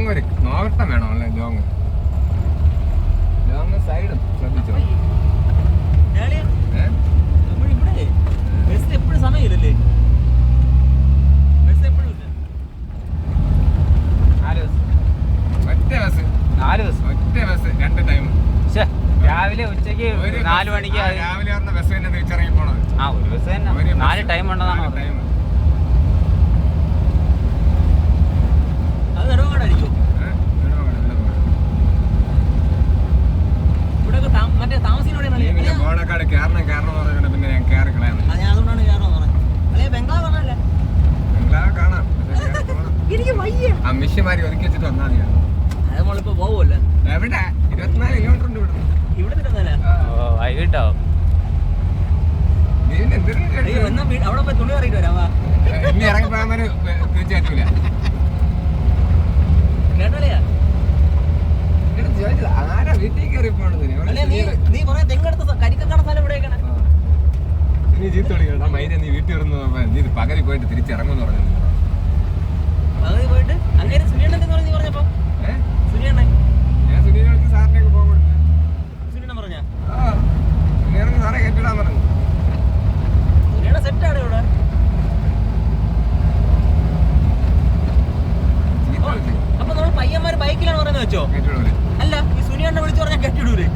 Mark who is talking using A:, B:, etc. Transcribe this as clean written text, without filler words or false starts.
A: Long ഒരു നോട്ടം വേണം അല്ലേ? ലോങ് സൈഡും ശ്രദ്ധിച്ചോ.
B: ബസ് എപ്പോഴും സമയമില്ലല്ലേ? ബസ് എപ്പോഴും ഇല്ല.
C: 4 ബസ്,
A: ഒറ്റ ബസ്,
C: 4 ബസ്,
A: ഒറ്റ ബസ് 2 ടൈം.
C: രാവിലെ ഉച്ചയ്ക്ക് 4 മണിക്ക്.
A: രാവിലെ പറഞ്ഞ ബസ് തന്നെ തിരിച്ചിറങ്ങി പോണത്.
C: ഒരു ബസ് തന്നെ 4 ടൈം ഉണ്ടെന്നാണ്
A: ടൈം.
B: അത് നെടുമങ്ങാടായിരിക്കും. മറ്റേ താമസിക്കുന്ന
A: ബോണക്കാട് കാരണം പറഞ്ഞിട്ട് പിന്നെ ഞാൻ കയറി കളയാന്ന്.
B: ഞാൻ അതുകൊണ്ടാണ് കയറണം പറഞ്ഞത്. അല്ലെ ബംഗ്ലാവ് പറഞ്ഞല്ലേ?
A: ബംഗ്ലാവ് കാണാം.
B: എനിക്ക് വയ്യ.
A: ആ മിഷ്യമാരി ഒതുക്കി വെച്ചിട്ട് വന്നാൽ മതിയാ.
B: അത് നമ്മളിപ്പോ പോവുമല്ലേ?
A: എവിടെ? 24 കിലോമീറ്റർ ഉണ്ട്
B: ഇവിടെ തിരുന്നല്ലേ?
C: വൈകിട്ടാവും.
B: അവിടെ പോയി തുണി കറിയിട്ട് വരാം.
A: ഇനി ഇറങ്ങിപ്പോയാൽ തീർച്ചയായിട്ടില്ല.
B: കേട്ടോളിയാ
A: ആരാ വീട്ടിൽ കയറി പോണത്?
B: നീ കൊറേ തെങ്ങെടുത്ത കരിക്കക്കാണ സ്ഥലം എവിടെയൊക്കെയാണ്?
A: നീ ചീത്ത വിളിക്കണ്ട മൈന. നീ വീട്ടിൽ ഇരുന്ന് നീ പകരി പോയിട്ട് തിരിച്ചിറങ്ങുമെന്ന് പറഞ്ഞു.
B: പകരി പോയിട്ട് അങ്ങനെ സുനിയണ്ണൻ നീ പറഞ്ഞപ്പോ സുനിയണ്ണൻ
A: ഞാൻ സുനിയനെ സാറിനൊക്കെ പോകാൻ കൊടുത്തു.
B: സുനിയണ്ണൻ പറഞ്ഞ
A: സുനിയനെ സാറെ കയറ്റിടാൻ പറഞ്ഞു.
B: സുനിയണ്ണ സെറ്റാണ് ഇവിടെ. അപ്പൊ നമ്മൾ പയ്യന്മാര് ബൈക്കിലാണ് പറയുന്നത് വെച്ചോ?
A: കയറ്റിടൂലേ?
B: അല്ല ഈ സുനിയണ്ണ വിളിച്ചു പറഞ്ഞാൽ കെട്ടിടൂലേ?